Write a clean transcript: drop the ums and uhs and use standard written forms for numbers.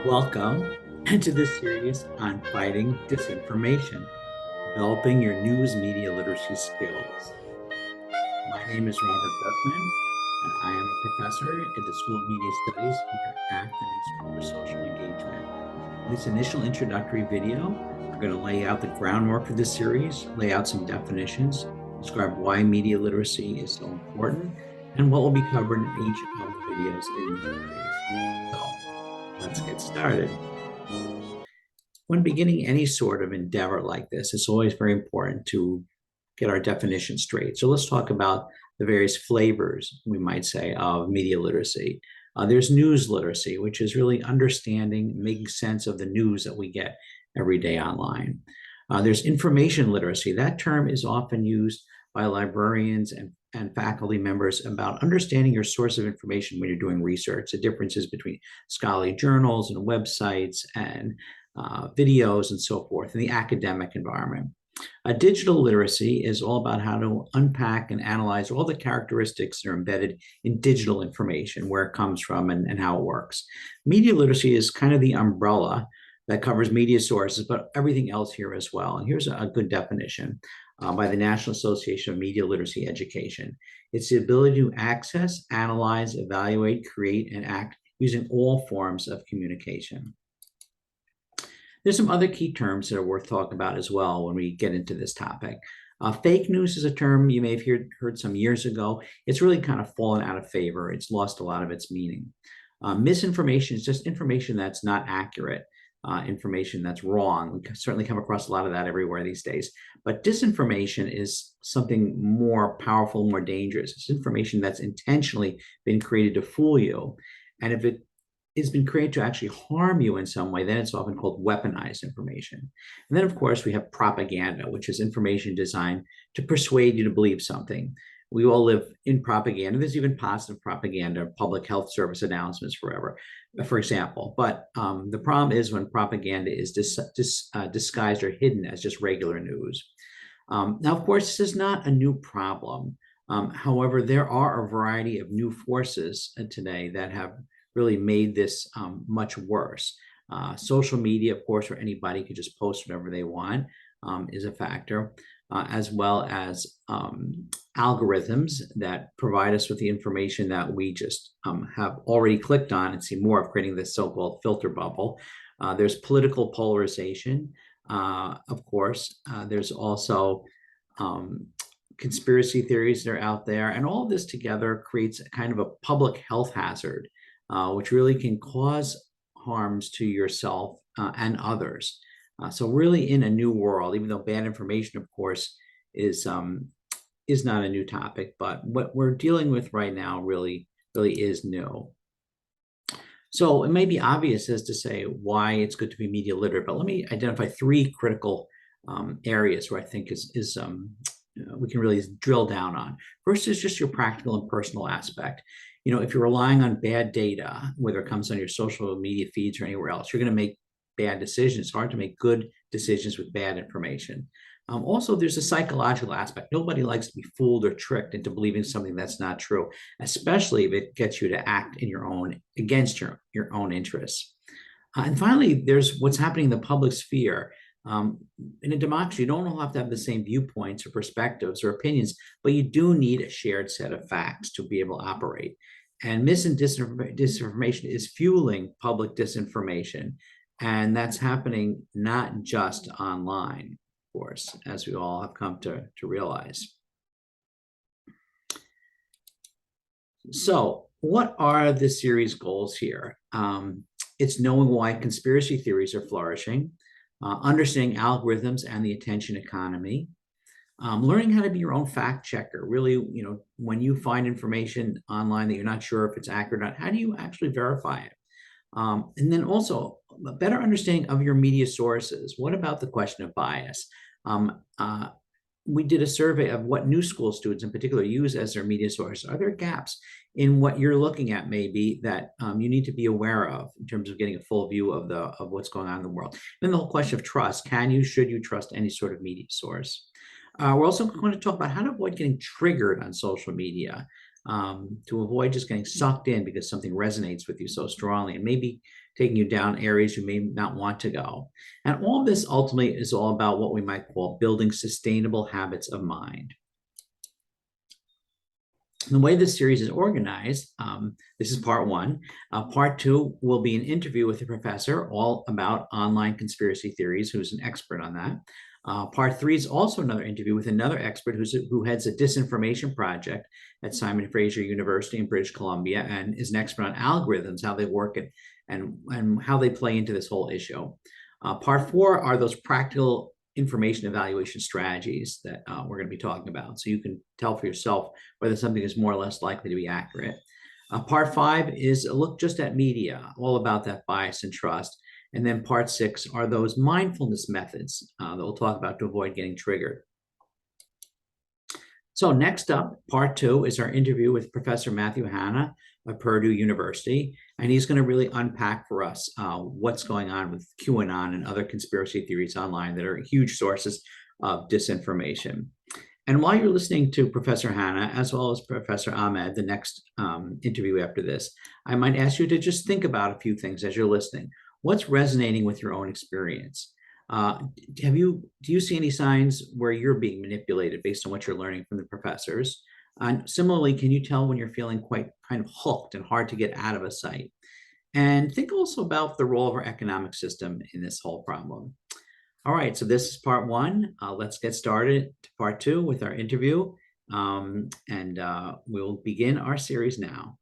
Welcome to this series on fighting disinformation, developing your news media literacy skills. My name is Robert Berkman, and I am a professor at the School of Media Studies here at the New School for Social Engagement. In this initial introductory video, we're going to lay out the groundwork for this series, lay out some definitions, describe why media literacy is so important, and what will be covered in each of the videos in the series. So, let's get started. When beginning any sort of endeavor like this, it's always very important to get our definition straight. So let's talk about the various flavors, we might say, of media literacy. There's news literacy, which is really understanding, making sense of the news that we get every day online. There's information literacy. That term is often used by librarians and faculty members about understanding your source of information when you're doing research, the differences between scholarly journals and websites and videos and so forth in the academic environment. Digital literacy is all about how to unpack and analyze all the characteristics that are embedded in digital information, where it comes from and how it works. Media literacy is kind of the umbrella that covers media sources, but everything else here as well. And here's a good definition by the National Association of Media Literacy Education. It's the ability to access, analyze, evaluate, create, and act using all forms of communication. There's some other key terms that are worth talking about as well when we get into this topic. Fake news is a term you may have heard some years ago. It's really kind of fallen out of favor. It's lost a lot of its meaning. Misinformation is just information that's not accurate, information that's wrong. We certainly come across a lot of that everywhere these days. But disinformation is something more powerful, more dangerous. It's information that's intentionally been created to fool you. And if it's been created to actually harm you in some way, then it's often called weaponized information. And then, of course, we have propaganda, which is information designed to persuade you to believe something. We all live in propaganda. There's even positive propaganda, public health service announcements, for example. But the problem is when propaganda is disguised or hidden as just regular news. Now, of course, this is not a new problem. However, there are a variety of new forces today that have really made this much worse. Social media, of course, where anybody could just post whatever they want, is a factor, as well as algorithms that provide us with the information that we just have already clicked on and see more of, creating this so-called filter bubble. There's political polarization, of course. There's also conspiracy theories that are out there, and all of this together creates a kind of a public health hazard, which really can cause harms to yourself and others. So really in a new world, even though bad information, of course, is not a new topic, but what we're dealing with right now really is new. So it may be obvious as to say why it's good to be media literate, but let me identify three critical areas where I think we can really drill down on. First is just your practical and personal aspect. If you're relying on bad data, whether it comes on your social media feeds or anywhere else, you're going to make bad decisions. It's hard to make good decisions with bad information. Also, there's a psychological aspect. Nobody likes to be fooled or tricked into believing something that's not true, especially if it gets you to act against your own interests. And finally, there's what's happening in the public sphere. In a democracy, you don't all have to have the same viewpoints or perspectives or opinions, but you do need a shared set of facts to be able to operate. And disinformation is fueling public disinformation. And that's happening not just online, of course, as we all have come to realize. So what are the series goals here? It's knowing why conspiracy theories are flourishing, understanding algorithms and the attention economy, learning how to be your own fact checker. Really, when you find information online that you're not sure if it's accurate or not, how do you actually verify it? And then also a better understanding of your media sources. What about the question of bias? We did a survey of what new school students in particular use as their media source. Are there gaps in what you're looking at maybe that you need to be aware of in terms of getting a full view of what's going on in the world? And then the whole question of trust. Should you trust any sort of media source? We're also going to talk about how to avoid getting triggered on social media. to avoid just getting sucked in because something resonates with you so strongly and maybe taking you down areas you may not want to go. And all of this ultimately is all about what we might call building sustainable habits of mind. The way this series is organized, this is part one. Part two will be an interview with a professor all about online conspiracy theories, who's an expert on that. Part three is also another interview with another expert who heads a disinformation project at Simon Fraser University in British Columbia and is an expert on algorithms, how they work and how they play into this whole issue. Part four are those practical information evaluation strategies that we're going to be talking about. So you can tell for yourself whether something is more or less likely to be accurate. Part five is a look just at media, all about that bias and trust. And then part six are those mindfulness methods that we'll talk about to avoid getting triggered. So next up, part two is our interview with Professor Matthew Hanna of Purdue University. And he's going to really unpack for us what's going on with QAnon and other conspiracy theories online that are huge sources of disinformation. And while you're listening to Professor Hanna, as well as Professor Ahmed, the next interview after this, I might ask you to just think about a few things as you're listening. What's resonating with your own experience? Do you see any signs where you're being manipulated based on what you're learning from the professors? And similarly, can you tell when you're feeling quite kind of hooked and hard to get out of a site? And think also about the role of our economic system in this whole problem. All right, so this is part one. Let's get started to part two with our interview. We'll begin our series now.